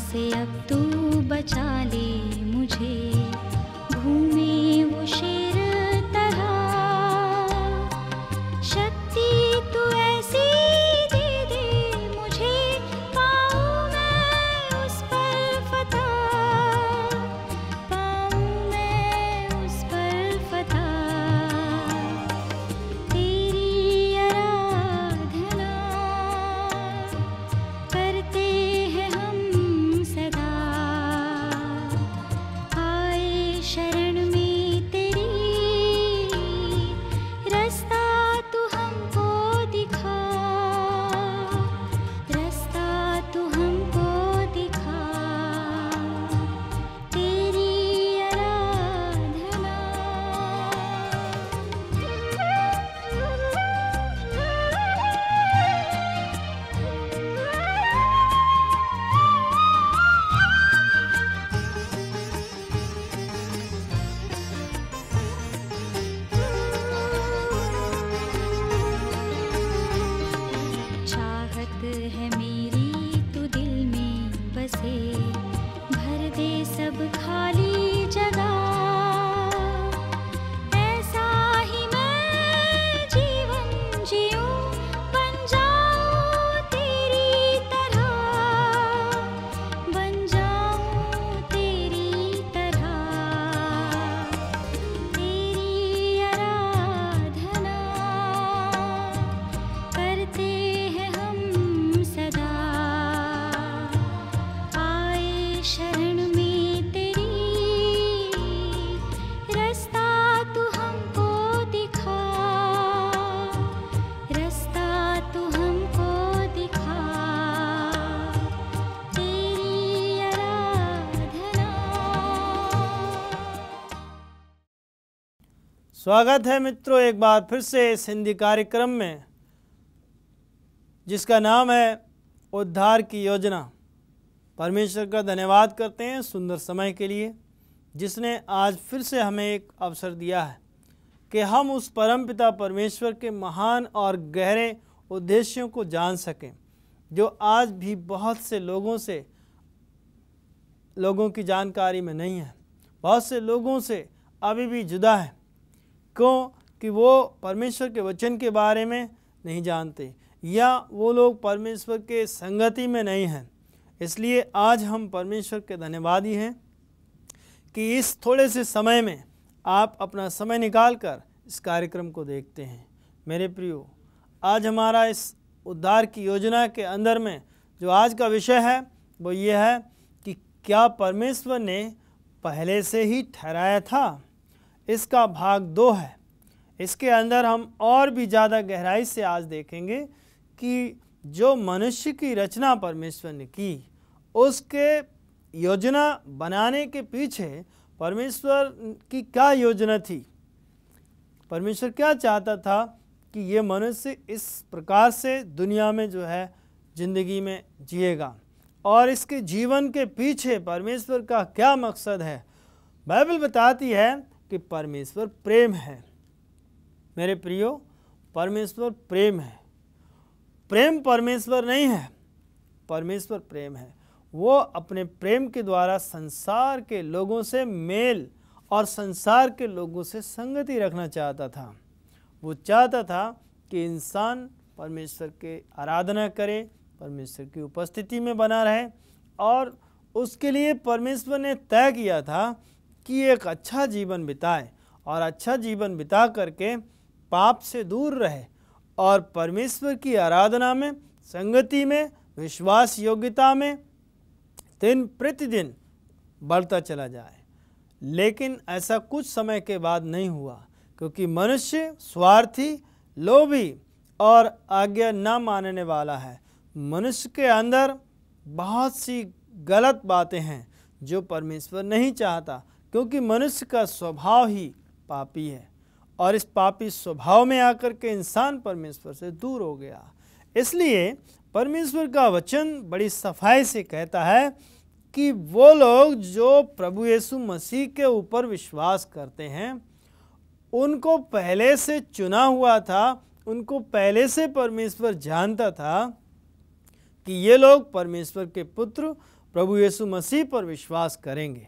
से अब तू बचा ले मुझे, घूमे वो शेर तरह। शक्ति तू ऐसी दे दे मुझे, पाऊँ मैं उस पर फतह, पाऊँ मैं उस पर फतह। तेरी आराधना करते हैं हम सदा, आए शरण में तेरी, रास्ता तू हमको दिखा, रास्ता तू हमको दिखा। तेरी चाहत है मेरी तू दिल में बसे, भर दे सब खाली जगह। ऐसा ही मैं जीवन जीऊं, बन जाऊं तेरी तरह, बन जाऊं तेरी तरह। तेरी आराधना करते हैं हम सदा, आए शरण में तेरी, रास्ता तू हमको दिखा, रास्ता तू हमको दिखा। तेरी आराधना। स्वागत है मित्रों एक बार फिर से इस हिंदी कार्यक्रम में, जिसका नाम है उद्धार की योजना। परमेश्वर का धन्यवाद करते हैं सुंदर समय के लिए, जिसने आज फिर से हमें एक अवसर दिया है कि हम उस परमपिता परमेश्वर के महान और गहरे उद्देश्यों को जान सकें, जो आज भी बहुत से लोगों की जानकारी में नहीं है। बहुत से लोगों से अभी भी जुदा है। क्यों? कि वो परमेश्वर के वचन के बारे में नहीं जानते, या वो लोग परमेश्वर के संगति में नहीं हैं। इसलिए आज हम परमेश्वर के धन्यवादी हैं कि इस थोड़े से समय में आप अपना समय निकाल कर इस कार्यक्रम को देखते हैं। मेरे प्रियो, आज हमारा इस उद्धार की योजना के अंदर में जो आज का विषय है वो ये है कि क्या परमेश्वर ने पहले से ही ठहराया था। इसका भाग 2 है। इसके अंदर हम और भी ज़्यादा गहराई से आज देखेंगे कि जो मनुष्य की रचना परमेश्वर ने की, उसके योजना बनाने के पीछे परमेश्वर की क्या योजना थी। परमेश्वर क्या चाहता था कि ये मनुष्य इस प्रकार से दुनिया में जो है ज़िंदगी में जिएगा, और इसके जीवन के पीछे परमेश्वर का क्या मकसद है। बाइबल बताती है कि परमेश्वर प्रेम है। मेरे प्रियो, परमेश्वर प्रेम है। प्रेम परमेश्वर नहीं है, परमेश्वर प्रेम है। वो अपने प्रेम के द्वारा संसार के लोगों से मेल और संसार के लोगों से संगति रखना चाहता था। वो चाहता था कि इंसान परमेश्वर के आराधना करे, परमेश्वर की उपस्थिति में बना रहे, और उसके लिए परमेश्वर ने तय किया था कि एक अच्छा जीवन बिताए, और अच्छा जीवन बिता करके पाप से दूर रहे और परमेश्वर की आराधना में, संगति में, विश्वास योग्यता में दिन प्रतिदिन बढ़ता चला जाए। लेकिन ऐसा कुछ समय के बाद नहीं हुआ, क्योंकि मनुष्य स्वार्थी, लोभी और आज्ञा न मानने वाला है। मनुष्य के अंदर बहुत सी गलत बातें हैं जो परमेश्वर नहीं चाहता, क्योंकि मनुष्य का स्वभाव ही पापी है, और इस पापी स्वभाव में आकर के इंसान परमेश्वर से दूर हो गया। इसलिए परमेश्वर का वचन बड़ी सफाई से कहता है कि वो लोग जो प्रभु यीशु मसीह के ऊपर विश्वास करते हैं, उनको पहले से चुना हुआ था, उनको पहले से परमेश्वर जानता था कि ये लोग परमेश्वर के पुत्र, प्रभु यीशु मसीह पर विश्वास करेंगे।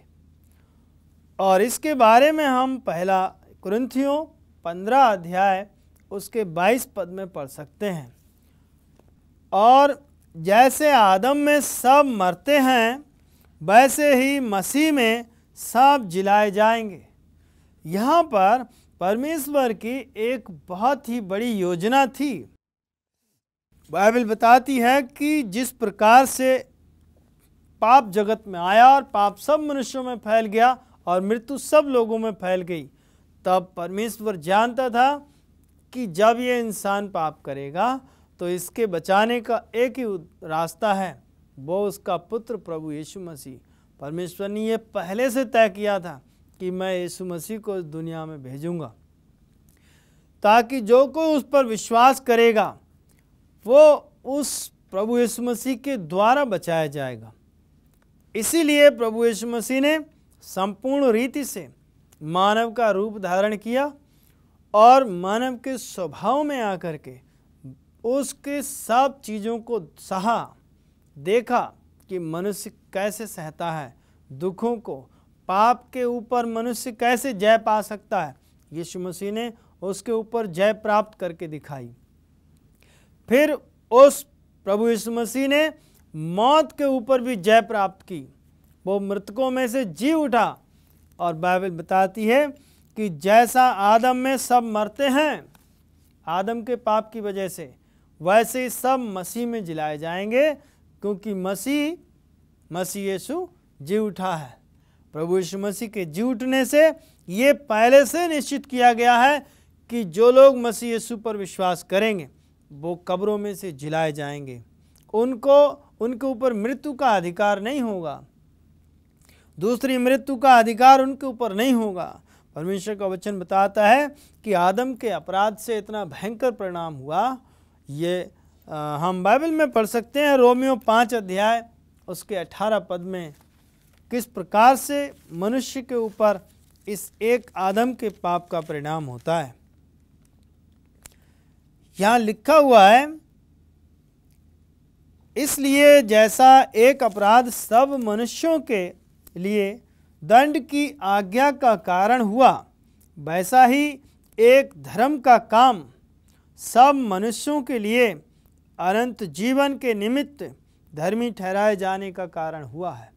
और इसके बारे में हम पहला कुरिन्थियों 15 अध्याय उसके 22 पद में पढ़ सकते हैं। और जैसे आदम में सब मरते हैं वैसे ही मसीह में सब जिलाए जाएंगे। यहाँ पर परमेश्वर की एक बहुत ही बड़ी योजना थी। बाइबल बताती है कि जिस प्रकार से पाप जगत में आया और पाप सब मनुष्यों में फैल गया और मृत्यु सब लोगों में फैल गई, तब परमेश्वर जानता था कि जब ये इंसान पाप करेगा तो इसके बचाने का एक ही रास्ता है, वो उसका पुत्र प्रभु यीशु मसीह। परमेश्वर ने ये पहले से तय किया था कि मैं यीशु मसीह को इस दुनिया में भेजूंगा ताकि जो कोई उस पर विश्वास करेगा वो उस प्रभु यीशु मसीह के द्वारा बचाया जाएगा। इसीलिए प्रभु यीशु मसीह ने संपूर्ण रीति से मानव का रूप धारण किया और मानव के स्वभाव में आकर के उसके सब चीज़ों को सहा, देखा कि मनुष्य कैसे सहता है दुखों को, पाप के ऊपर मनुष्य कैसे जय पा सकता है। यीशु मसीह ने उसके ऊपर जय प्राप्त करके दिखाई। फिर उस प्रभु यीशु मसीह ने मौत के ऊपर भी जय प्राप्त की, वो मृतकों में से जी उठा। और बाइबल बताती है कि जैसा आदम में सब मरते हैं आदम के पाप की वजह से, वैसे ही सब मसीह में जिलाए जाएंगे, क्योंकि मसीह यीशु जी उठा है। प्रभु यीशु मसीह के जी उठने से ये पहले से निश्चित किया गया है कि जो लोग मसीह यीशु पर विश्वास करेंगे वो कब्रों में से जिलाए जाएंगे, उनके ऊपर मृत्यु का अधिकार नहीं होगा, दूसरी मृत्यु का अधिकार उनके ऊपर नहीं होगा। परमेश्वर का वचन बताता है कि आदम के अपराध से इतना भयंकर परिणाम हुआ, ये हम बाइबल में पढ़ सकते हैं। रोमियो 5 अध्याय उसके 18 पद में किस प्रकार से मनुष्य के ऊपर इस एक आदम के पाप का परिणाम होता है। यहाँ लिखा हुआ है, इसलिए जैसा एक अपराध सब मनुष्यों के लिए दंड की आज्ञा का कारण हुआ, वैसा ही एक धर्म का काम सब मनुष्यों के लिए अनंत जीवन के निमित्त धर्मी ठहराए जाने का कारण हुआ है।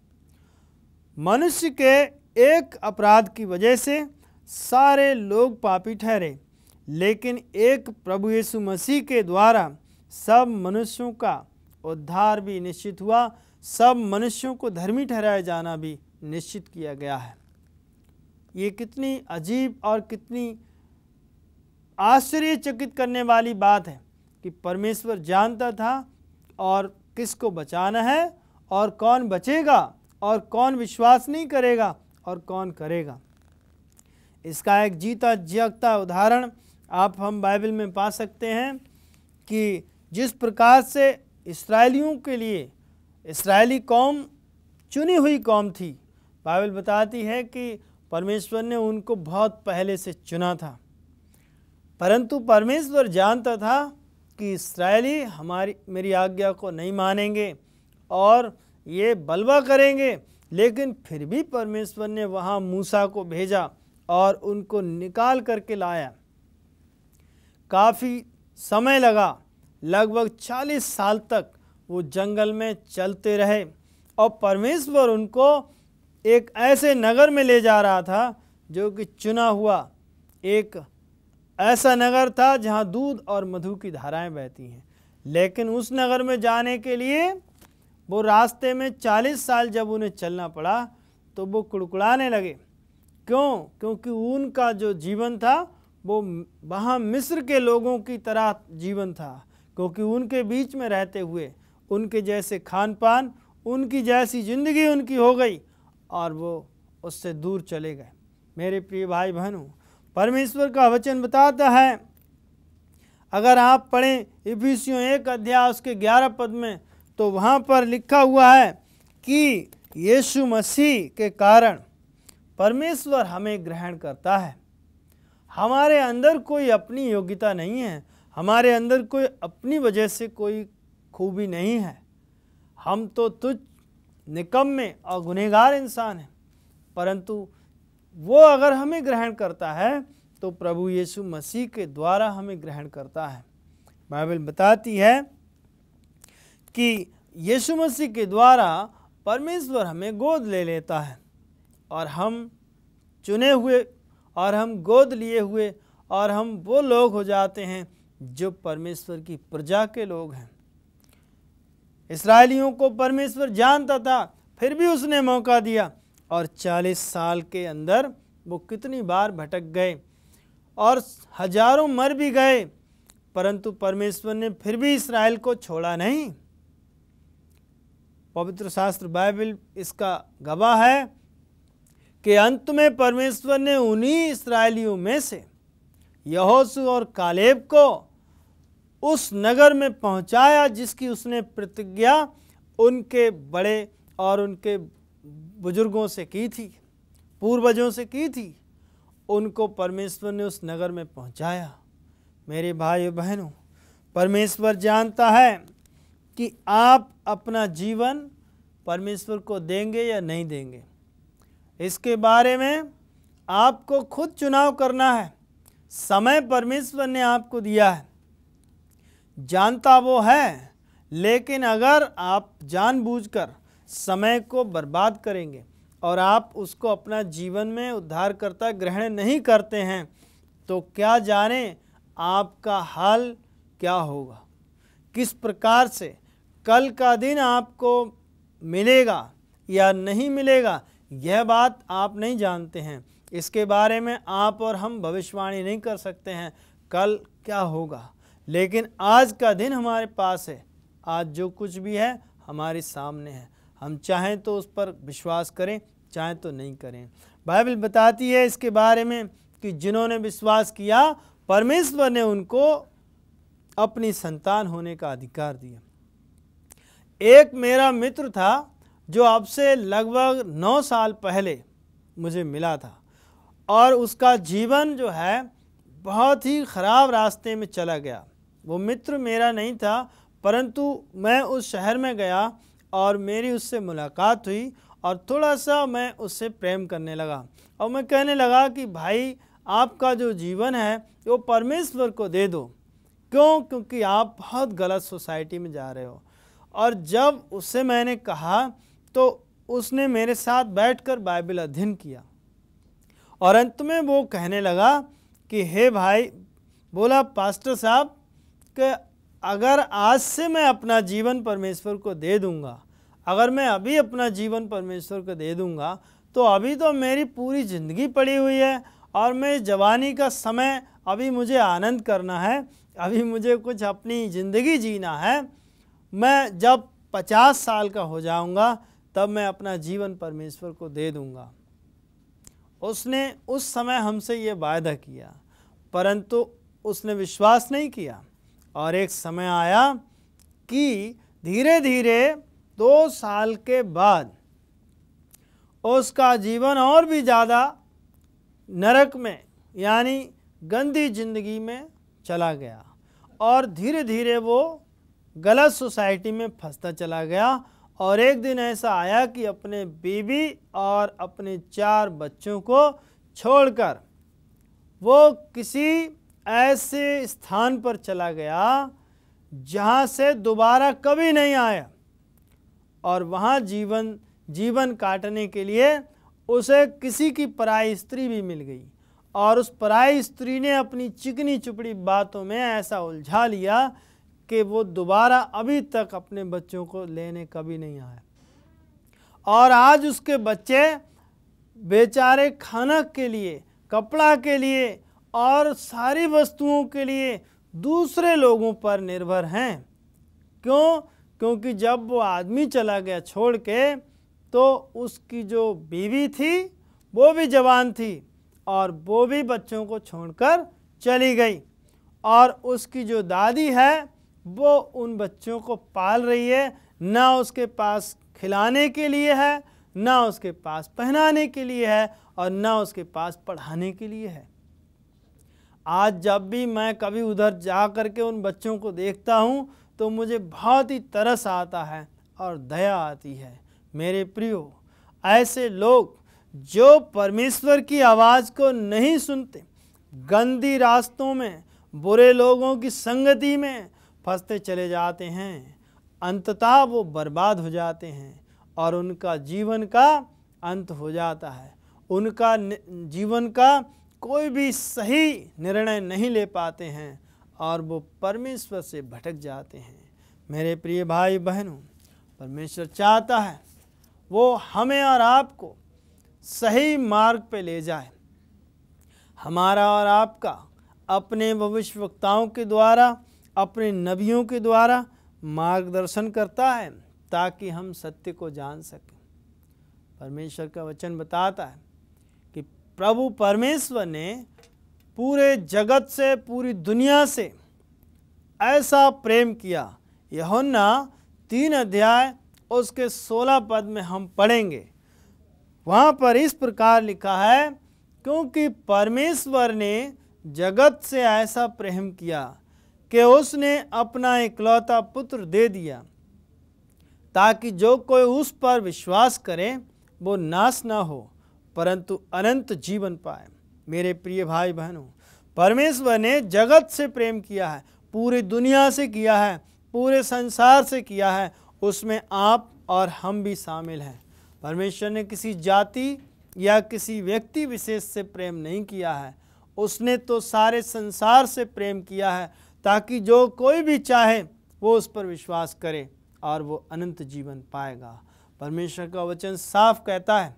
मनुष्य के एक अपराध की वजह से सारे लोग पापी ठहरे, लेकिन एक प्रभु यीशु मसीह के द्वारा सब मनुष्यों का उद्धार भी निश्चित हुआ, सब मनुष्यों को धर्मी ठहराया जाना भी निश्चित किया गया है। ये कितनी अजीब और कितनी आश्चर्यचकित करने वाली बात है कि परमेश्वर जानता था और किसको बचाना है और कौन बचेगा और कौन विश्वास नहीं करेगा और कौन करेगा। इसका एक जीता जागता उदाहरण हम बाइबल में पा सकते हैं कि जिस प्रकार से इस्राएलियों के लिए इस्राएली कौम चुनी हुई कौम थी। बाइबल बताती है कि परमेश्वर ने उनको बहुत पहले से चुना था, परंतु परमेश्वर जानता था कि इस्राएली मेरी आज्ञा को नहीं मानेंगे और ये बलवा करेंगे, लेकिन फिर भी परमेश्वर ने वहाँ मूसा को भेजा और उनको निकाल करके लाया। काफ़ी समय लगा, लगभग 40 साल तक वो जंगल में चलते रहे और परमेश्वर उनको एक ऐसे नगर में ले जा रहा था जो कि चुना हुआ एक ऐसा नगर था जहाँ दूध और मधु की धाराएं बहती हैं। लेकिन उस नगर में जाने के लिए वो रास्ते में 40 साल जब उन्हें चलना पड़ा तो वो कुड़कुड़ाने लगे। क्यों? क्योंकि उनका जो जीवन था वो वहाँ मिस्र के लोगों की तरह जीवन था, क्योंकि उनके बीच में रहते हुए उनके जैसे खान पान, उनकी जैसी ज़िंदगी उनकी हो गई और वो उससे दूर चले गए। मेरे प्रिय भाई बहनों, परमेश्वर का वचन बताता है, अगर आप पढ़ें इफिसियों 1 अध्याय उसके 11 पद में, तो वहाँ पर लिखा हुआ है कि यीशु मसीह के कारण परमेश्वर हमें ग्रहण करता है। हमारे अंदर कोई अपनी योग्यता नहीं है, हमारे अंदर कोई अपनी वजह से कोई खूबी नहीं है। हम तो तुच्छ निकम्मे और गुनहगार इंसान हैं, परंतु वो अगर हमें ग्रहण करता है तो प्रभु यीशु मसीह के द्वारा हमें ग्रहण करता है। बाइबल बताती है कि यीशु मसीह के द्वारा परमेश्वर हमें गोद ले लेता है और हम चुने हुए और हम गोद लिए हुए और हम वो लोग हो जाते हैं जो परमेश्वर की प्रजा के लोग हैं। इस्राएलियों को परमेश्वर जानता था, फिर भी उसने मौका दिया और 40 साल के अंदर वो कितनी बार भटक गए और हजारों मर भी गए, परंतु परमेश्वर ने फिर भी इस्राएल को छोड़ा नहीं। पवित्र शास्त्र बाइबल इसका गवाह है कि अंत में परमेश्वर ने उन्हीं इस्राएलियों में से यहोशू और कालेब को उस नगर में पहुंचाया जिसकी उसने प्रतिज्ञा उनके बड़े और उनके बुजुर्गों से की थी, पूर्वजों से की थी। उनको परमेश्वर ने उस नगर में पहुंचाया। मेरे भाई बहनों, परमेश्वर जानता है कि आप अपना जीवन परमेश्वर को देंगे या नहीं देंगे। इसके बारे में आपको खुद चुनाव करना है। समय परमेश्वर ने आपको दिया है, जानता वो है, लेकिन अगर आप जानबूझकर समय को बर्बाद करेंगे और आप उसको अपना जीवन में उद्धारकर्ता ग्रहण नहीं करते हैं तो क्या जाने आपका हाल क्या होगा, किस प्रकार से कल का दिन आपको मिलेगा या नहीं मिलेगा, यह बात आप नहीं जानते हैं। इसके बारे में आप और हम भविष्यवाणी नहीं कर सकते हैं कल क्या होगा, लेकिन आज का दिन हमारे पास है। आज जो कुछ भी है हमारे सामने है, हम चाहें तो उस पर विश्वास करें, चाहें तो नहीं करें। बाइबल बताती है इसके बारे में कि जिन्होंने विश्वास किया परमेश्वर ने उनको अपनी संतान होने का अधिकार दिया। एक मेरा मित्र था जो अब से लगभग 9 साल पहले मुझे मिला था और उसका जीवन जो है बहुत ही ख़राब रास्ते में चला गया। वो मित्र मेरा नहीं था, परंतु मैं उस शहर में गया और मेरी उससे मुलाकात हुई और थोड़ा सा मैं उससे प्रेम करने लगा और मैं कहने लगा कि भाई आपका जो जीवन है वो परमेश्वर को दे दो। क्यों? क्योंकि आप बहुत गलत सोसाइटी में जा रहे हो। और जब उससे मैंने कहा तो उसने मेरे साथ बैठकर बाइबल अध्ययन किया और अंत में वो कहने लगा कि हे भाई, बोला पास्टर साहब कि अगर आज से मैं अपना जीवन परमेश्वर को दे दूंगा, अगर मैं अभी अपना जीवन परमेश्वर को दे दूंगा तो अभी तो मेरी पूरी ज़िंदगी पड़ी हुई है और मैं जवानी का समय अभी मुझे आनंद करना है, अभी मुझे कुछ अपनी ज़िंदगी जीना है। मैं जब 50 साल का हो जाऊंगा तब मैं अपना जीवन परमेश्वर को दे दूंगा। उसने उस समय हमसे ये वायदा किया, परंतु उसने विश्वास नहीं किया और एक समय आया कि धीरे धीरे 2 साल के बाद उसका जीवन और भी ज़्यादा नरक में यानी गंदी जिंदगी में चला गया और धीरे धीरे वो गलत सोसाइटी में फंसता चला गया। और एक दिन ऐसा आया कि अपने बीवी और अपने 4 बच्चों को छोड़कर वो किसी ऐसे स्थान पर चला गया जहाँ से दोबारा कभी नहीं आया और वहाँ जीवन काटने के लिए उसे किसी की पराई स्त्री भी मिल गई और उस पराई स्त्री ने अपनी चिकनी चुपड़ी बातों में ऐसा उलझा लिया कि वो दोबारा अभी तक अपने बच्चों को लेने कभी नहीं आया। और आज उसके बच्चे बेचारे खाना के लिए, कपड़ा के लिए और सारी वस्तुओं के लिए दूसरे लोगों पर निर्भर हैं। क्यों? क्योंकि जब वो आदमी चला गया छोड़ के तो उसकी जो बीवी थी वो भी जवान थी और वो भी बच्चों को छोड़कर चली गई और उसकी जो दादी है वो उन बच्चों को पाल रही है। ना उसके पास खिलाने के लिए है, ना उसके पास पहनाने के लिए है और ना उसके पास पढ़ाने के लिए है। आज जब भी मैं कभी उधर जा कर के उन बच्चों को देखता हूँ तो मुझे बहुत ही तरस आता है और दया आती है। मेरे प्रियो, ऐसे लोग जो परमेश्वर की आवाज़ को नहीं सुनते, गंदी रास्तों में, बुरे लोगों की संगति में फंसते चले जाते हैं, अंततः वो बर्बाद हो जाते हैं और उनका जीवन का अंत हो जाता है। उनका जीवन का कोई भी सही निर्णय नहीं ले पाते हैं और वो परमेश्वर से भटक जाते हैं। मेरे प्रिय भाई बहनों, परमेश्वर चाहता है वो हमें और आपको सही मार्ग पे ले जाए। हमारा और आपका अपने भविष्यवक्ताओं के द्वारा, अपने नबियों के द्वारा मार्गदर्शन करता है ताकि हम सत्य को जान सकें। परमेश्वर का वचन बताता है कि प्रभु परमेश्वर ने पूरे जगत से, पूरी दुनिया से ऐसा प्रेम किया। यूहन्ना 3 अध्याय उसके 16 पद में हम पढ़ेंगे। वहाँ पर इस प्रकार लिखा है, क्योंकि परमेश्वर ने जगत से ऐसा प्रेम किया कि उसने अपना इकलौता पुत्र दे दिया, ताकि जो कोई उस पर विश्वास करे वो नाश न हो परंतु अनंत जीवन पाए। मेरे प्रिय भाई बहनों, परमेश्वर ने जगत से प्रेम किया है, पूरी दुनिया से किया है, पूरे संसार से किया है, उसमें आप और हम भी शामिल हैं। परमेश्वर ने किसी जाति या किसी व्यक्ति विशेष से प्रेम नहीं किया है, उसने तो सारे संसार से प्रेम किया है ताकि जो कोई भी चाहे वो उस पर विश्वास करे और वो अनंत जीवन पाएगा। परमेश्वर का वचन साफ कहता है,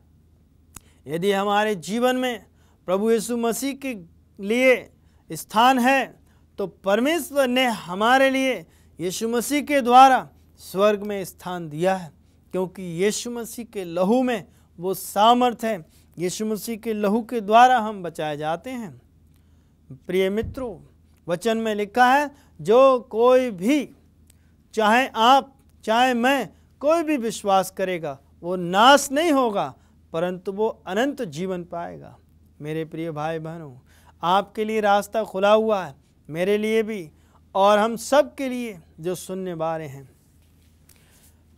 यदि हमारे जीवन में प्रभु यीशु मसीह के लिए स्थान है तो परमेश्वर ने हमारे लिए यीशु मसीह के द्वारा स्वर्ग में स्थान दिया है, क्योंकि यीशु मसीह के लहू में वो सामर्थ है। यीशु मसीह के लहू के द्वारा हम बचाए जाते हैं। प्रिय मित्रों, वचन में लिखा है, जो कोई भी, चाहे आप चाहे मैं, कोई भी विश्वास करेगा वो नाश नहीं होगा परंतु वो अनंत जीवन पाएगा। मेरे प्रिय भाई बहनों, आपके लिए रास्ता खुला हुआ है, मेरे लिए भी और हम सब के लिए जो सुनने वाले हैं।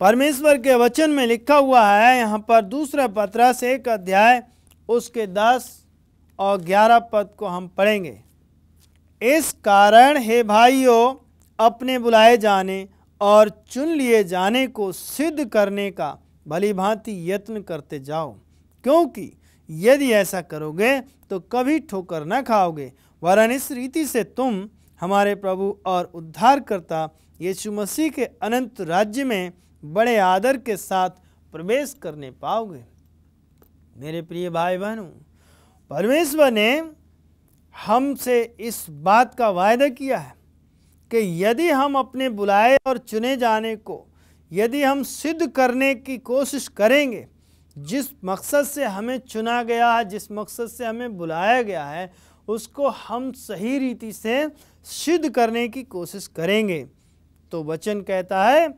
परमेश्वर के वचन में लिखा हुआ है, यहाँ पर 2 पतरस 1 अध्याय उसके 10 और 11 पद को हम पढ़ेंगे। इस कारण हे भाइयों, अपने बुलाए जाने और चुन लिए जाने को सिद्ध करने का भली भांति यत्न करते जाओ, क्योंकि यदि ऐसा करोगे तो कभी ठोकर न खाओगे, वरन इस रीति से तुम हमारे प्रभु और उद्धारकर्ता यीशु मसीह के अनंत राज्य में बड़े आदर के साथ प्रवेश करने पाओगे। मेरे प्रिय भाई बहनों, परमेश्वर ने हमसे इस बात का वायदा किया है कि यदि हम अपने बुलाए और चुने जाने को यदि हम सिद्ध करने की कोशिश करेंगे, जिस मकसद से हमें चुना गया है, जिस मकसद से हमें बुलाया गया है, उसको हम सही रीति से सिद्ध करने की कोशिश करेंगे, तो वचन कहता है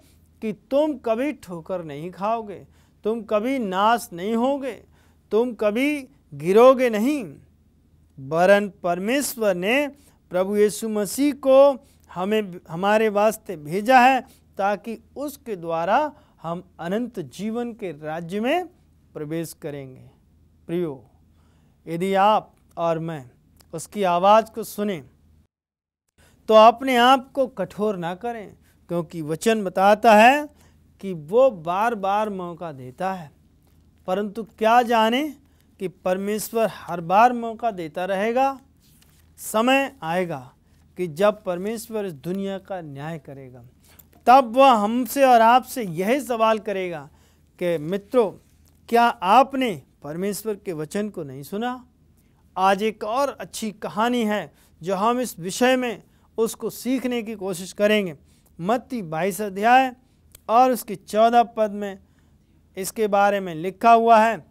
कि तुम कभी ठोकर नहीं खाओगे, तुम कभी नाश नहीं होगे, तुम कभी गिरोगे नहीं, वरन परमेश्वर ने प्रभु यीशु मसीह को हमारे वास्ते भेजा है ताकि उसके द्वारा हम अनंत जीवन के राज्य में प्रवेश करेंगे। प्रियो, यदि आप और मैं उसकी आवाज़ को सुने तो अपने आप को कठोर ना करें, क्योंकि वचन बताता है कि वो बार बार मौका देता है, परंतु क्या जाने कि परमेश्वर हर बार मौका देता रहेगा। समय आएगा कि जब परमेश्वर इस दुनिया का न्याय करेगा, तब वह हमसे और आपसे यही सवाल करेगा कि मित्रों, क्या आपने परमेश्वर के वचन को नहीं सुना? आज एक और अच्छी कहानी है जो हम इस विषय में उसको सीखने की कोशिश करेंगे। मत्ती 22 अध्याय और उसके 14 पद में इसके बारे में लिखा हुआ है।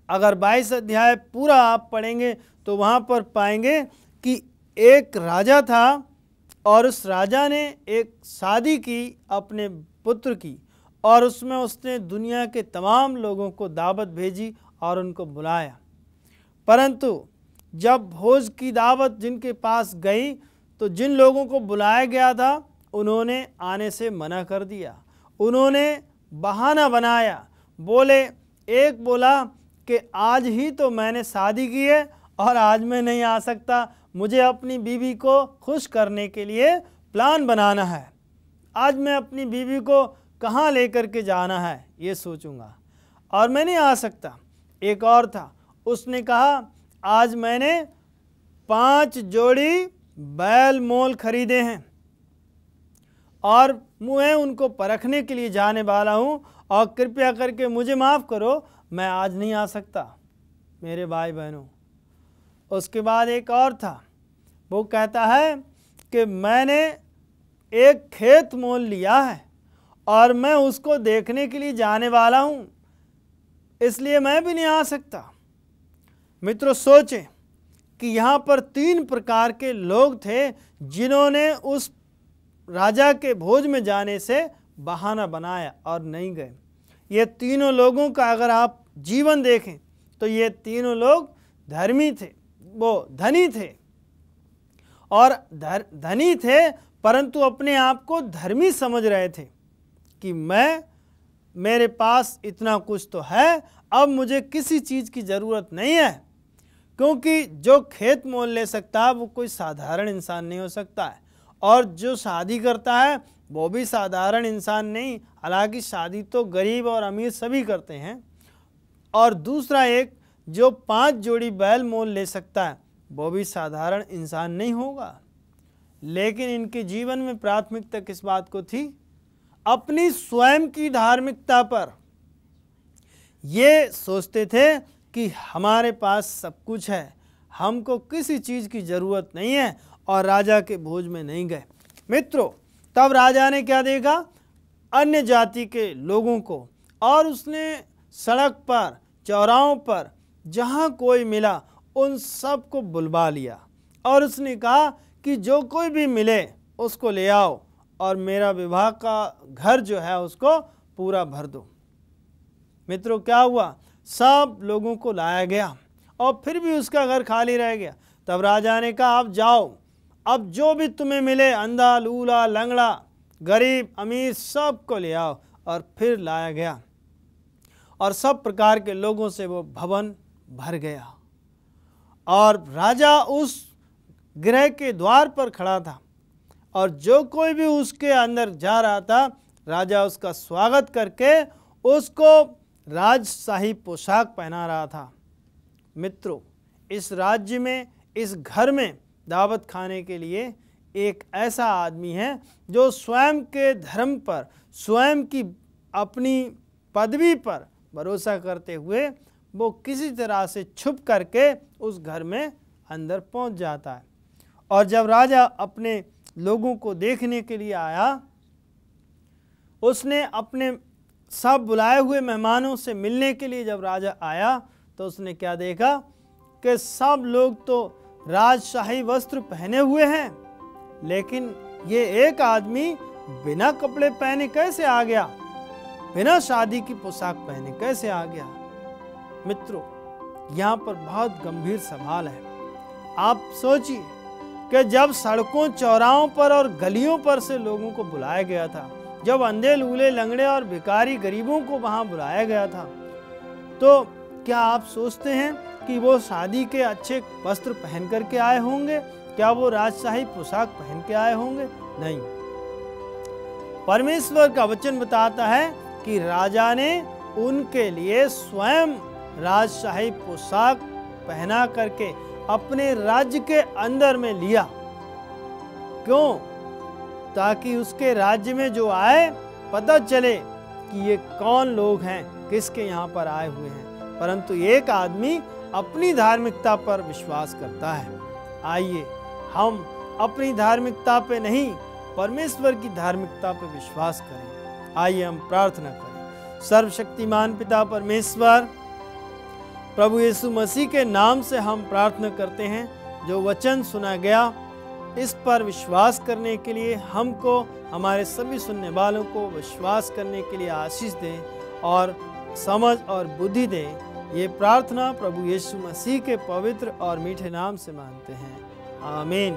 अगर 22 अध्याय पूरा आप पढ़ेंगे तो वहाँ पर पाएंगे कि एक राजा था और उस राजा ने एक शादी की अपने पुत्र की, और उसमें उसने दुनिया के तमाम लोगों को दावत भेजी और उनको बुलाया, परंतु जब भोज की दावत जिनके पास गई तो जिन लोगों को बुलाया गया था उन्होंने आने से मना कर दिया। उन्होंने बहाना बनाया। एक बोला कि आज ही तो मैंने शादी की है और आज मैं नहीं आ सकता, मुझे अपनी बीवी को खुश करने के लिए प्लान बनाना है। आज मैं अपनी बीवी को कहाँ लेकर के जाना है ये सोचूंगा और मैं नहीं आ सकता। एक और था, उसने कहा आज मैंने 5 जोड़ी बैल मोल खरीदे हैं और मैं उनको परखने के लिए जाने वाला हूँ और कृपया करके मुझे माफ़ करो, मैं आज नहीं आ सकता मेरे भाई बहनों। उसके बाद एक और था, वो कहता है कि मैंने एक खेत मोल लिया है और मैं उसको देखने के लिए जाने वाला हूँ, इसलिए मैं भी नहीं आ सकता। मित्रों, सोचें कि यहाँ पर 3 प्रकार के लोग थे जिन्होंने उस राजा के भोज में जाने से बहाना बनाया और नहीं गए। ये तीनों लोगों का अगर आप जीवन देखें तो ये तीनों लोग धर्मी थे, वो धनी थे और धनी थे परंतु अपने आप को धर्मी समझ रहे थे कि मेरे पास इतना कुछ तो है, अब मुझे किसी चीज़ की ज़रूरत नहीं है। क्योंकि जो खेत मोल ले सकता है वो कोई साधारण इंसान नहीं हो सकता है और जो शादी करता है वो भी साधारण इंसान नहीं, हालांकि शादी तो गरीब और अमीर सभी करते हैं। और दूसरा एक जो 5 जोड़ी बैल मोल ले सकता है वो भी साधारण इंसान नहीं होगा। लेकिन इनके जीवन में प्राथमिकता किस बात को थी? अपनी स्वयं की धार्मिकता पर। ये सोचते थे कि हमारे पास सब कुछ है, हमको किसी चीज़ की ज़रूरत नहीं है और राजा के भोज में नहीं गए। मित्रों, तब राजा ने क्या देखा? अन्य जाति के लोगों को, और उसने सड़क पर, चौराहों पर जहाँ कोई मिला उन सब को बुलवा लिया और उसने कहा कि जो कोई भी मिले उसको ले आओ और मेरा विवाह का घर जो है उसको पूरा भर दो। मित्रों, क्या हुआ? सब लोगों को लाया गया और फिर भी उसका घर खाली रह गया। तब राजा ने कहा अब जाओ, अब जो भी तुम्हें मिले, अंधा, लूला, लंगड़ा, गरीब, अमीर, सब को ले आओ। और फिर लाया गया और सब प्रकार के लोगों से वो भवन भर गया। और राजा उस गृह के द्वार पर खड़ा था और जो कोई भी उसके अंदर जा रहा था, राजा उसका स्वागत करके उसको राजशाही पोशाक पहना रहा था। मित्रों, इस राज्य में, इस घर में दावत खाने के लिए एक ऐसा आदमी है जो स्वयं के धर्म पर, स्वयं की अपनी पदवी पर भरोसा करते हुए वो किसी तरह से छुप करके उस घर में अंदर पहुंच जाता है। और जब राजा अपने लोगों को देखने के लिए आया, उसने अपने सब बुलाए हुए मेहमानों से मिलने के लिए जब राजा आया तो उसने क्या देखा कि सब लोग तो राजशाही वस्त्र पहने हुए हैं, लेकिन ये एक आदमी बिना कपड़े पहने कैसे आ गया, बिना शादी की पोशाक पहने कैसे आ गया। मित्रों, यहाँ पर बहुत गंभीर सवाल है। आप सोचिए कि जब सड़कों, चौराहों पर और गलियों पर से लोगों को बुलाया गया था, जब अंधे, लूले, लंगड़े और भिखारी गरीबों को वहाँ बुलाया गया था, तो क्या आप सोचते हैं कि वो शादी के अच्छे वस्त्र पहन करके आए होंगे? क्या वो राजशाही पोशाक पहन के आए होंगे? नहीं। परमेश्वर का वचन बताता है कि राजा ने उनके लिए स्वयं राजशाही पोशाक पहना करके अपने राज्य के अंदर में लिया। क्यों? ताकि उसके राज्य में जो आए पता चले कि ये कौन लोग हैं, किसके यहाँ पर आए हुए हैं। परंतु एक आदमी अपनी धार्मिकता पर विश्वास करता है। आइए हम अपनी धार्मिकता पे नहीं, परमेश्वर की धार्मिकता पे विश्वास करें। आइए हम प्रार्थना करें। सर्वशक्तिमान पिता परमेश्वर, प्रभु यीशु मसीह के नाम से हम प्रार्थना करते हैं, जो वचन सुना गया इस पर विश्वास करने के लिए हमको, हमारे सभी सुनने वालों को विश्वास करने के लिए आशीष दें और समझ और बुद्धि दें। ये प्रार्थना प्रभु यीशु मसीह के पवित्र और मीठे नाम से मांगते हैं, आमीन।